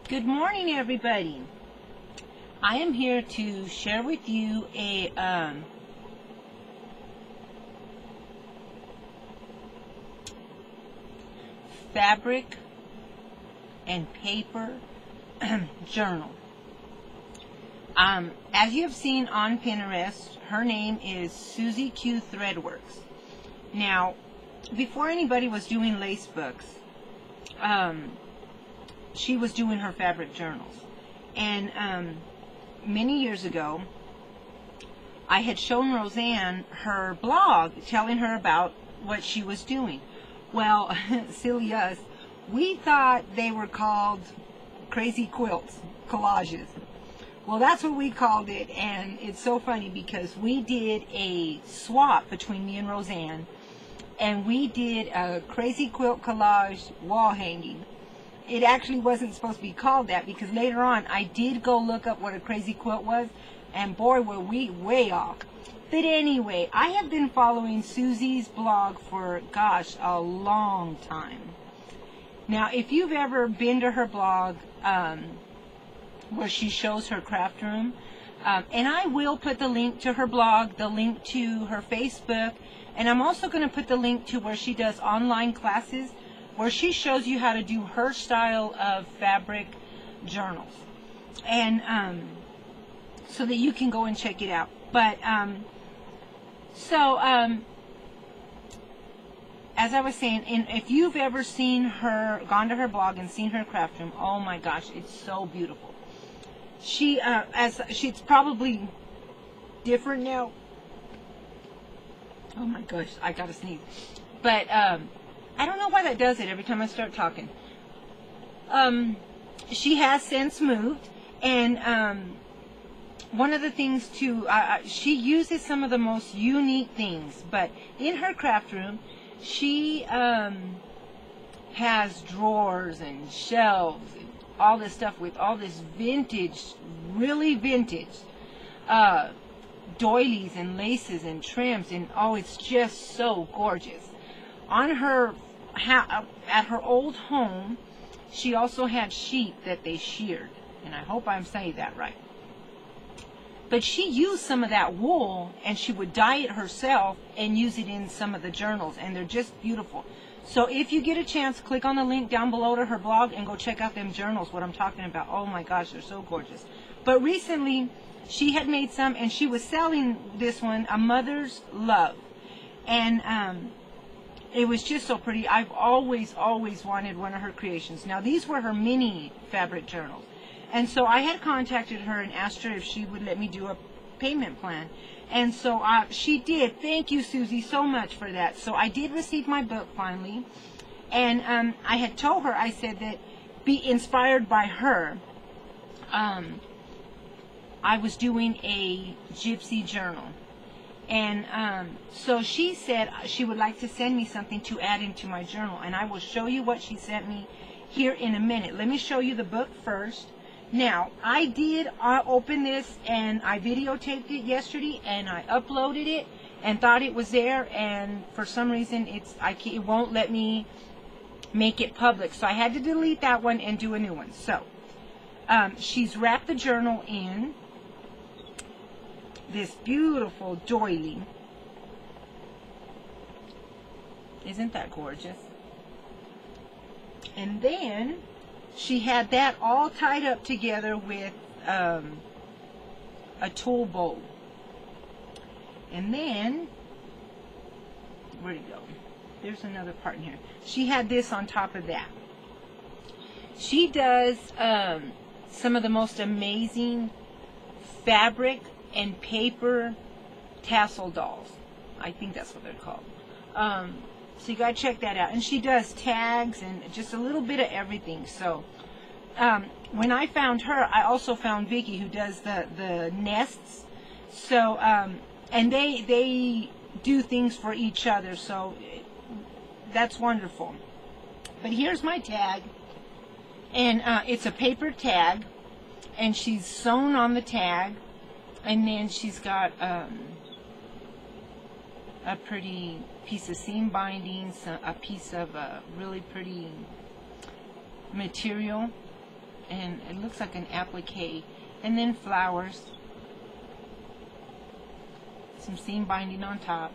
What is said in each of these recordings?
Good morning, everybody. I am here to share with you a fabric and paper journal. As you have seen on Pinterest, her name is Suziqusthreadworks. Now, before anybody was doing lace books, she was doing her fabric journals. And many years ago, I had shown Roseanne her blog telling her about what she was doing. Well, silly us, we thought they were called crazy quilts, collages. Well, that's what we called it, and it's so funny because we did a swap between me and Roseanne, and we did a crazy quilt collage wall hanging. It actually wasn't supposed to be called that because later on I did go look up what a crazy quilt was, and boy were we way off. But anyway, I have been following Susie's blog for, gosh, a long time. Now, if you've ever been to her blog where she shows her craft room, and I will put the link to her blog, the link to her Facebook, and I'm also going to put the link to where she does online classes where she shows you how to do her style of fabric journals, and so that you can go and check it out. But as I was saying, if you've ever seen her, gone to her blog and seen her craft room, oh my gosh, it's so beautiful. She's probably different now. Oh my gosh, I gotta sneeze. But I don't know why that does it every time I start talking. She has since moved, and one of the things too, she uses some of the most unique things, but in her craft room, she has drawers and shelves and all this stuff with all this vintage, really vintage doilies and laces and trims, and oh, it's just so gorgeous. On her at her old home, she also had sheep that they sheared, and I hope I'm saying that right. But she used some of that wool, and she would dye it herself and use it in some of the journals, and they're just beautiful. So if you get a chance, click on the link down below to her blog and go check out them journals, what I'm talking about. Oh my gosh, they're so gorgeous. But recently, she had made some, and she was selling this one, A Mother's Love. And it was just so pretty. I've always wanted one of her creations. Now, these were her mini fabric journals. And so I had contacted her and asked her if she would let me do a payment plan. And so she did. Thank you, Susie, so much for that. So I did receive my book finally. And I had told her, I said that be inspired by her. I was doing a gypsy journal. And so she said she would like to send me something to add into my journal. And I will show you what she sent me here in a minute. Let me show you the book first. Now, I did open this, and I videotaped it yesterday, and I uploaded it and thought it was there, and for some reason it won't let me make it public. So I had to delete that one and do a new one. So she's wrapped the journal in this beautiful doily. Isn't that gorgeous? And then she had that all tied up together with a tool bowl. And then, where'd it go? There's another part in here. She had this on top of that. She does some of the most amazing fabric and paper tassel dolls. I think that's what they're called. So you gotta check that out. And she does tags and just a little bit of everything. So when I found her, I also found Vicky, who does the nests. So and they do things for each other. So that's wonderful. But here's my tag, and it's a paper tag, and she's sewn on the tag, and then she's got a pretty piece of seam binding, a piece of really pretty material, and it looks like an applique, and then flowers, some seam binding on top,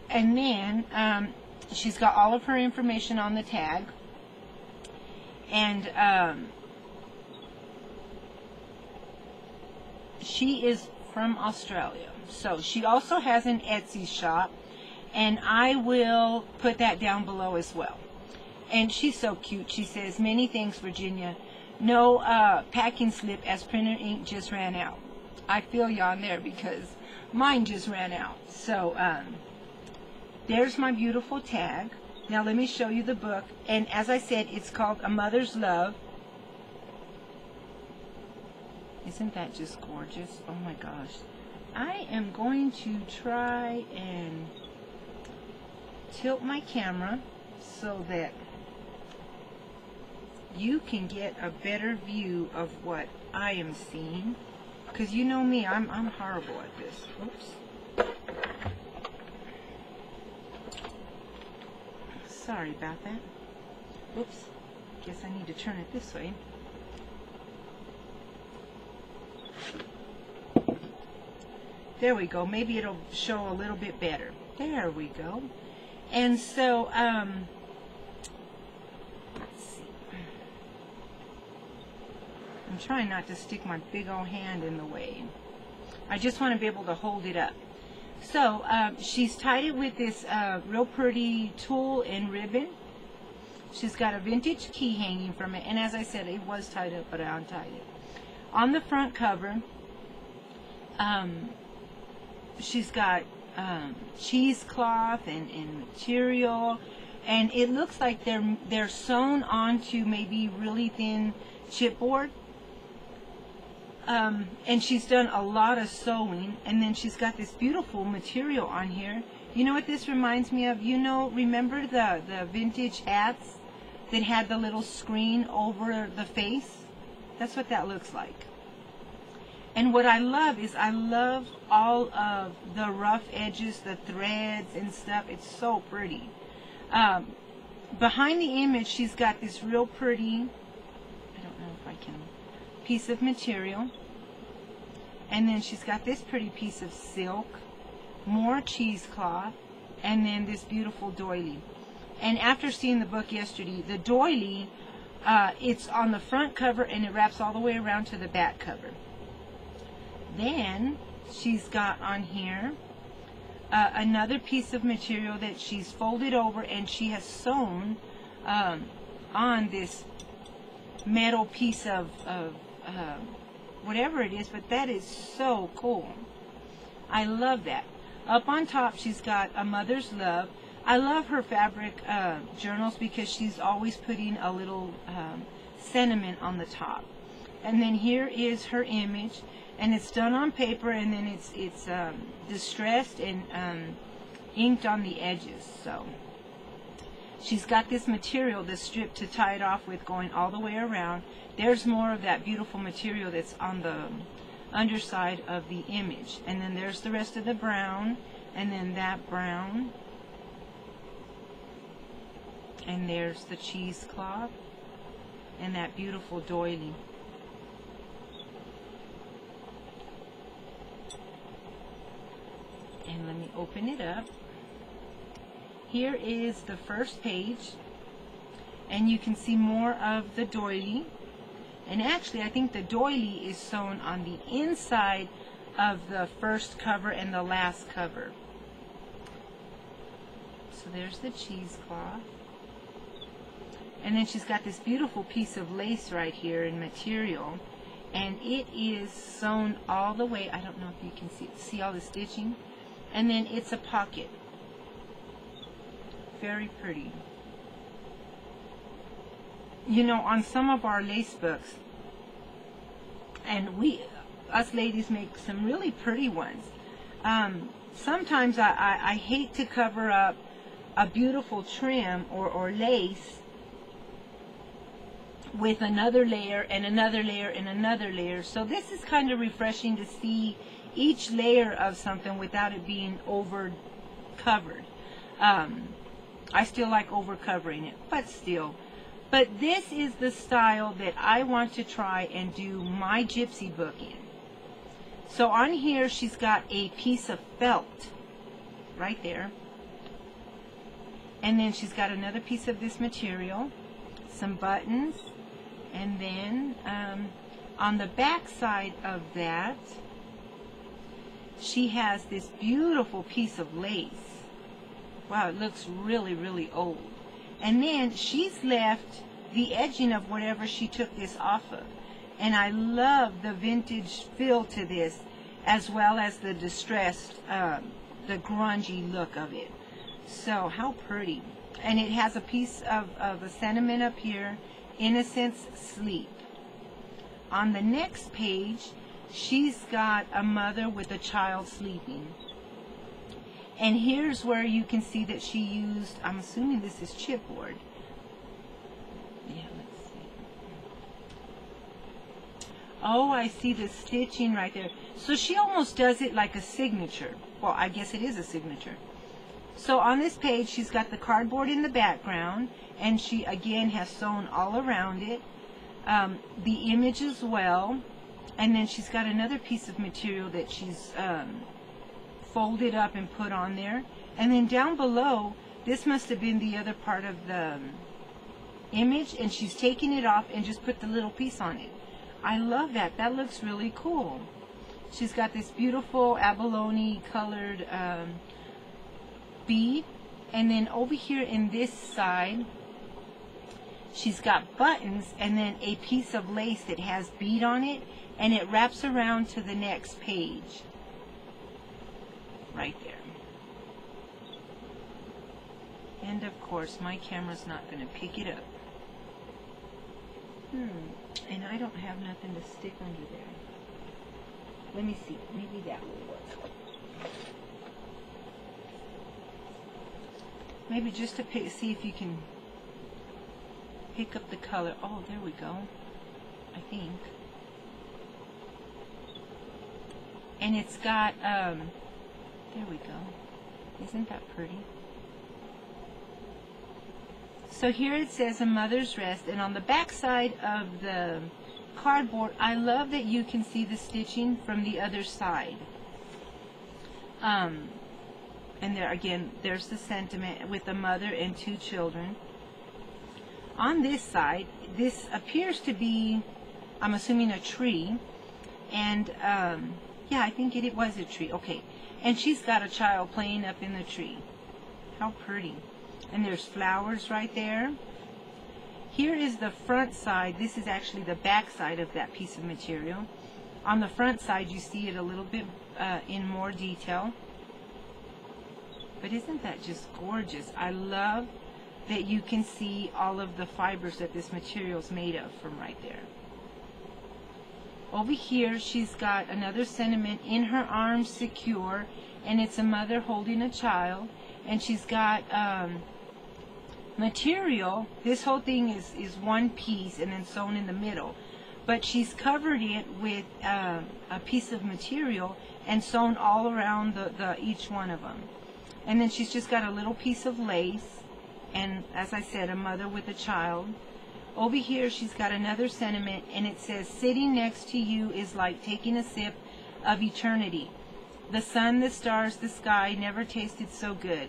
and then she's got all of her information on the tag, and she is from Australia. So she also has an Etsy shop, and I will put that down below as well. And she's so cute. She says, "Many thanks, Virginia. No packing slip as printer ink just ran out." I feel you on there because mine just ran out. So there's my beautiful tag. Now let me show you the book. And as I said, it's called A Mother's Love. Isn't that just gorgeous? Oh my gosh. I am going to try and tilt my camera so that you can get a better view of what I am seeing. Because you know me, I'm horrible at this. Oops. Sorry about that. Oops. Guess I need to turn it this way. There we go. Maybe it'll show a little bit better. There we go. And so, let's see. I'm trying not to stick my big old hand in the way. I just want to be able to hold it up. So, she's tied it with this real pretty tulle and ribbon. She's got a vintage key hanging from it. And as I said, it was tied up, but I untied it. On the front cover, she's got cheesecloth and material, and it looks like they're sewn onto maybe really thin chipboard. And she's done a lot of sewing, and then she's got this beautiful material on here. You know what this reminds me of? You know, remember the vintage hats that had the little screen over the face? That's what that looks like. And what I love is I love all of the rough edges, the threads and stuff. It's so pretty. Behind the image, she's got this real pretty, I don't know if I can, piece of material. And then she's got this pretty piece of silk, more cheesecloth, and then this beautiful doily. And after seeing the book yesterday, the doily, it's on the front cover and it wraps all the way around to the back cover. Then she's got on here another piece of material that she's folded over, and she has sewn on this metal piece of whatever it is, but that is so cool. I love that. Up on top, she's got A Mother's Love. I love her fabric journals because she's always putting a little sentiment on the top. And then here is her image, and it's done on paper, and then it's distressed and inked on the edges. So she's got this material, this strip to tie it off with, going all the way around. There's more of that beautiful material that's on the underside of the image. And then there's the rest of the brown, and then that brown. And there's the cheesecloth and that beautiful doily. And let me open it up. Here is the first page, and you can see more of the doily. And actually, I think the doily is sewn on the inside of the first cover and the last cover. So there's the cheesecloth. And then she's got this beautiful piece of lace right here in material, and it is sewn all the way. I don't know if you can see all the stitching. And then it's a pocket. Very pretty. You know, on some of our lace books, and us ladies make some really pretty ones. Sometimes I hate to cover up a beautiful trim or lace with another layer and another layer and another layer. So this is kind of refreshing to see each layer of something without it being over covered. I still like over covering it, but still. But this is the style that I want to try and do my gypsy book in. So on here she's got a piece of felt right there. And then she's got another piece of this material, some buttons, and then on the back side of that, she has this beautiful piece of lace. Wow, it looks really, really old. And then she's left the edging of whatever she took this off of. And I love the vintage feel to this, as well as the distressed, the grungy look of it. So, how pretty. And it has a piece of a sentiment up here, innocence, sleep. On the next page, she's got a mother with a child sleeping. And here's where you can see that she used, I'm assuming this is chipboard. Yeah, let's see. Oh, I see the stitching right there. So she almost does it like a signature. Well, I guess it is a signature. So on this page, she's got the cardboard in the background, and she again has sewn all around it. The image as well, and then she's got another piece of material that she's folded up and put on there. And then down below, this must have been the other part of the image, and she's taken it off and just put the little piece on it. I love that. That looks really cool. She's got this beautiful abalone colored bead, and then over here in this side she's got buttons and then a piece of lace that has bead on it, and it wraps around to the next page right there. And of course my camera's not going to pick it up. And I don't have nothing to stick under there. Let me see, maybe that will work. Maybe just to see if you can pick up the color. Oh, there we go, I think. And it's got, there we go. Isn't that pretty? So here it says A Mother's Rest, and on the back side of the cardboard, I love that you can see the stitching from the other side. And there again, there's the sentiment with a mother and two children. On this side, this appears to be, I'm assuming, a tree. And yeah, I think it was a tree. Okay. And she's got a child playing up in the tree. How pretty. And there's flowers right there. Here is the front side. This is actually the back side of that piece of material. On the front side, you see it a little bit in more detail. But isn't that just gorgeous? I love that you can see all of the fibers that this material is made of from right there. Over here, she's got another sentiment, in her arms secure, and it's a mother holding a child. And she's got material. This whole thing is one piece and then sewn in the middle. But she's covered it with a piece of material and sewn all around each one of them. And then she's just got a little piece of lace, and as I said, a mother with a child. Over here she's got another sentiment, and it says, sitting next to you is like taking a sip of eternity. The sun, the stars, the sky never tasted so good.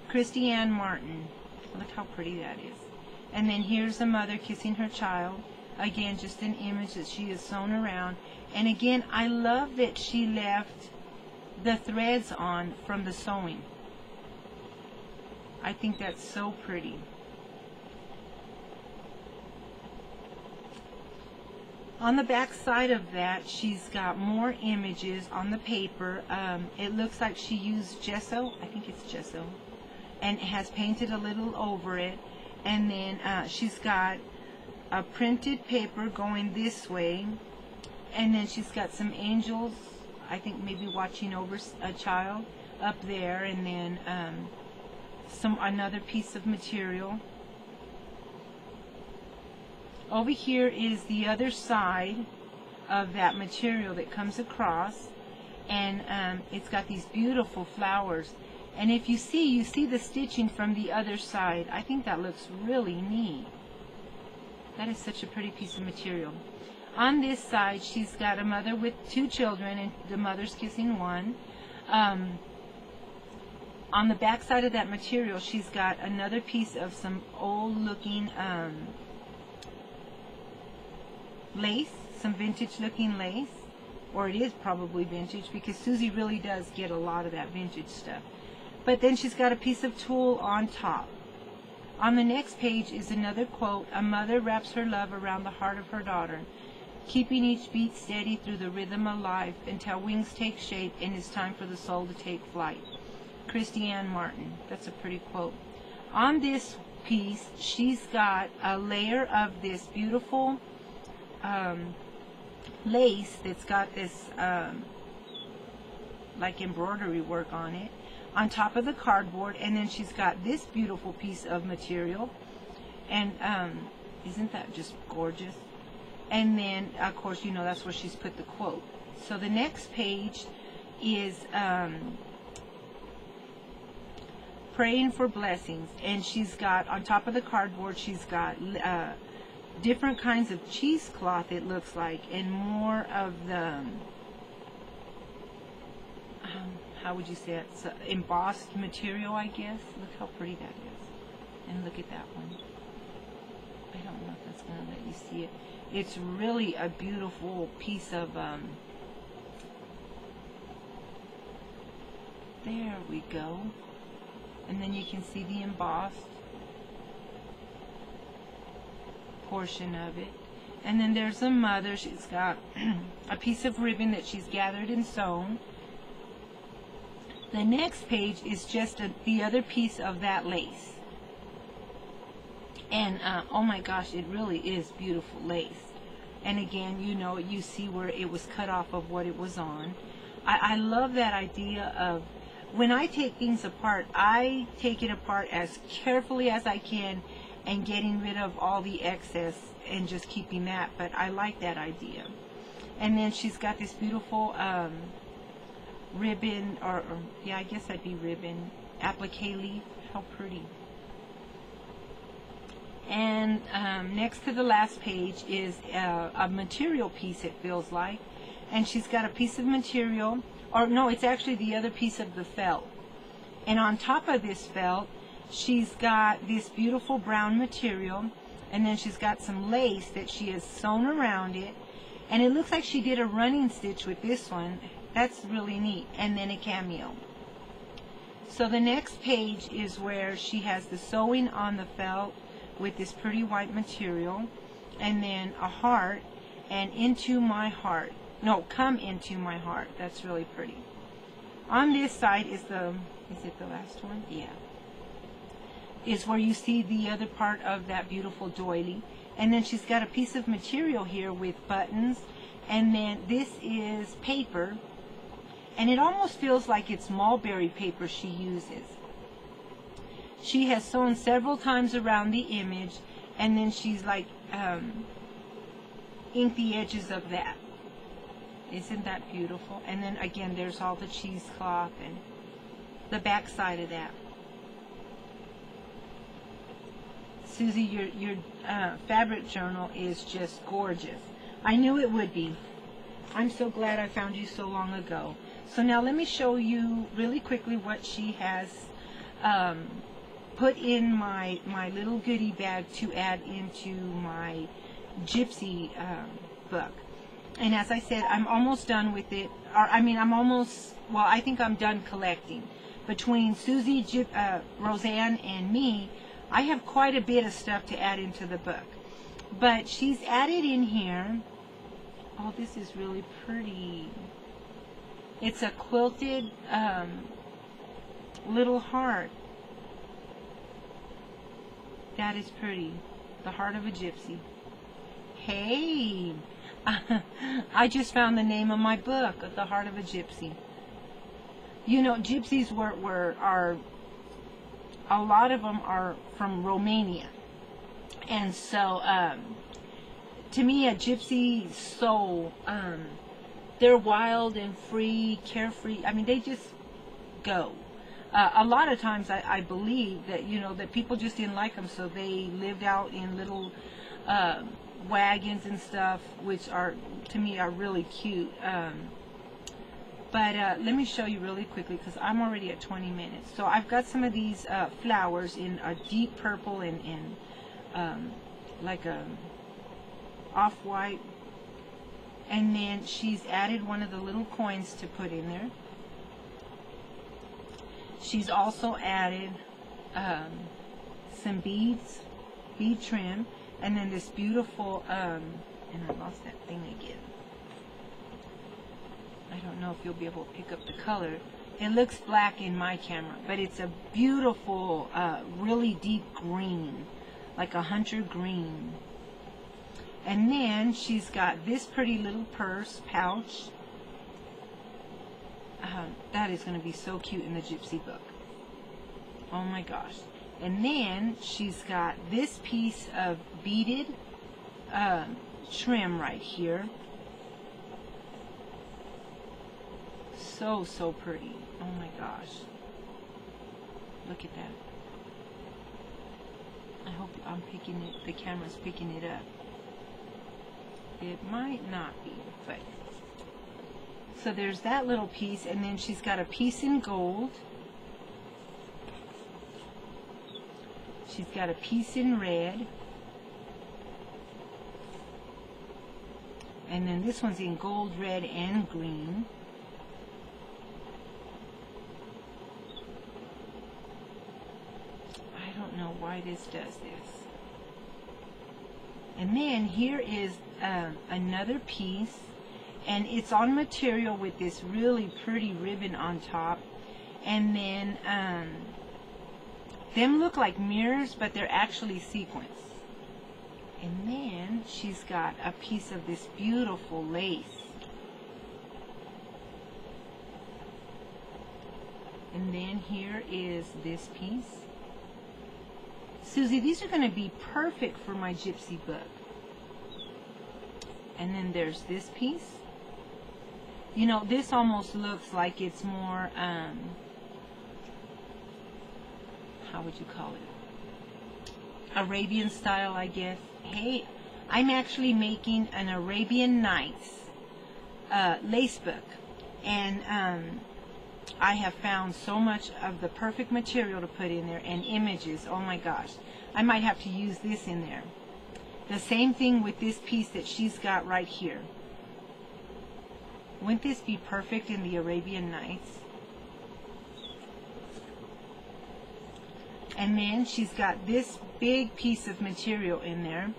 Christy Ann Martin. Look how pretty that is. And then here's a mother kissing her child. Again, just an image that she has sewn around. And again, I love that she left the threads on from the sewing. I think that's so pretty. On the back side of that, she's got more images on the paper. It looks like she used gesso. I think it's gesso. And has painted a little over it. And then she's got a printed paper going this way. And then she's got some angels, I think maybe watching over a child up there. And then another piece of material. Over here is the other side of that material that comes across, and it's got these beautiful flowers. And if you see the stitching from the other side. I think that looks really neat. That is such a pretty piece of material. On this side, she's got a mother with 2 children, and the mother's kissing one. On the back side of that material, she's got another piece of some old-looking lace, some vintage-looking lace, or it is probably vintage because Susie really does get a lot of that vintage stuff. But then she's got a piece of tulle on top. On the next page is another quote: "A mother wraps her love around the heart of her daughter, keeping each beat steady through the rhythm of life until wings take shape and it's time for the soul to take flight." Christy Ann Martin. That's a pretty quote. On this piece, she's got a layer of this beautiful lace that's got this like embroidery work on it on top of the cardboard, and then she's got this beautiful piece of material, and isn't that just gorgeous? And then of course, you know, that's where she's put the quote. So the next page is praying for blessings, and she's got on top of the cardboard, she's got different kinds of cheesecloth, it looks like, and more of the how would you say it? It's embossed material, I guess. Look how pretty that is, and look at that one. I don't know if that's going to let you see it. It's really a beautiful piece of there we go. And then you can see the embossed portion of it. And then there's a mother. She's got a piece of ribbon that she's gathered and sewn. The next page is just the other piece of that lace. And oh my gosh, it really is beautiful lace. And again, you know, you see where it was cut off of what it was on. I love that idea of, when I take things apart, I take it apart as carefully as I can and getting rid of all the excess and just keeping that. But I like that idea. And then she's got this beautiful ribbon, or yeah, I guess that'd be ribbon, applique leaf. How pretty. And next to the last page is a material piece, it feels like. And she's got a piece of material, or no, it's actually the other piece of the felt. And on top of this felt, she's got this beautiful brown material, and then she's got some lace that she has sewn around it. And it looks like she did a running stitch with this one. That's really neat. And then a cameo. So the next page is where she has the sewing on the felt with this pretty white material, and then a heart, and into my heart. No, come into my heart. That's really pretty. On this side is it the last one? Yeah. Is where you see the other part of that beautiful doily. And then she's got a piece of material here with buttons, and then this is paper, and it almost feels like it's mulberry paper she uses. She has sewn several times around the image, and then she's like inked the edges of that. Isn't that beautiful? And then again, there's all the cheesecloth and the back side of that. Susie, your fabric journal is just gorgeous. I knew it would be. I'm so glad I found you so long ago. So now let me show you really quickly what she has put in my little goodie bag to add into my Gypsy book. And as I said, I'm almost done with it. Or I mean, I think I'm done collecting. Between Susie, Roseanne, and me, I have quite a bit of stuff to add into the book. But she's added in here, oh, this is really pretty. It's a quilted little heart. That is pretty. The heart of a gypsy. Hey, I just found the name of my book, The Heart of a Gypsy. You know, gypsies are a lot of them are from Romania. And so, to me, a gypsy soul, they're wild and free, carefree. I mean, they just go. A lot of times I believe that, you know, that people just didn't like them, so they lived out in little wagons and stuff, which are, to me, are really cute. But let me show you really quickly, because I'm already at 20 minutes. So I've got some of these flowers in a deep purple and like a off-white. And then she's added one of the little coins to put in there. She's also added some beads, bead trim, and then this beautiful, and I lost that thing again. I don't know if you'll be able to pick up the color. It looks black in my camera, but it's a beautiful, really deep green, like a hunter green. And then she's got this pretty little purse pouch. That is going to be so cute in the Gypsy book. Oh my gosh. And then she's got this piece of beaded trim right here. So, so pretty. Oh my gosh. Look at that. I hope I'm picking it, the camera's picking it up. It might not be, but... So there's that little piece, and then she's got a piece in gold. She's got a piece in red. And then this one's in gold, red, and green. I don't know why this does this. And then here is another piece, and it's on material with this really pretty ribbon on top. And then them look like mirrors, but they're actually sequins. And then she's got a piece of this beautiful lace. And then here is this piece. Susie, these are going to be perfect for my Gypsy book. And then there's this piece. You know, this almost looks like it's more, how would you call it? Arabian style, I guess. Hey, I'm actually making an Arabian Nights lace book. And I have found so much of the perfect material to put in there, and images. Oh my gosh. I might have to use this in there. The same thing with this piece that she's got right here. Wouldn't this be perfect in the Arabian Nights? And then she's got this big piece of material in there.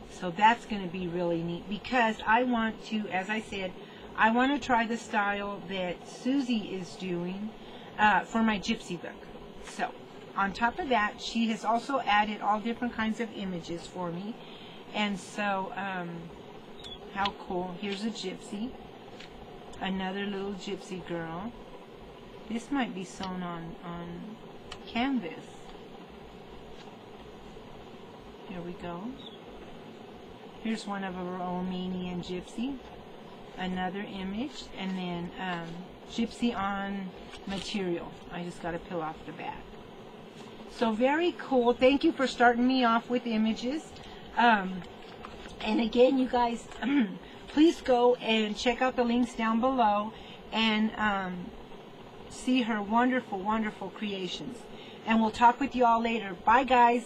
So that's going to be really neat, because I want to, as I said, I want to try the style that Susie is doing for my Gypsy book. So, on top of that, she has also added all different kinds of images for me. And so, how cool. Here's a gypsy. Another little gypsy girl. This might be sewn on canvas. Here we go. Here's one of a Romanian gypsy. Another image, and then gypsy on material. I just got to peel off the back. So very cool. Thank you for starting me off with images. And again, you guys, please go and check out the links down below and see her wonderful, wonderful creations. And we'll talk with you all later. Bye, guys.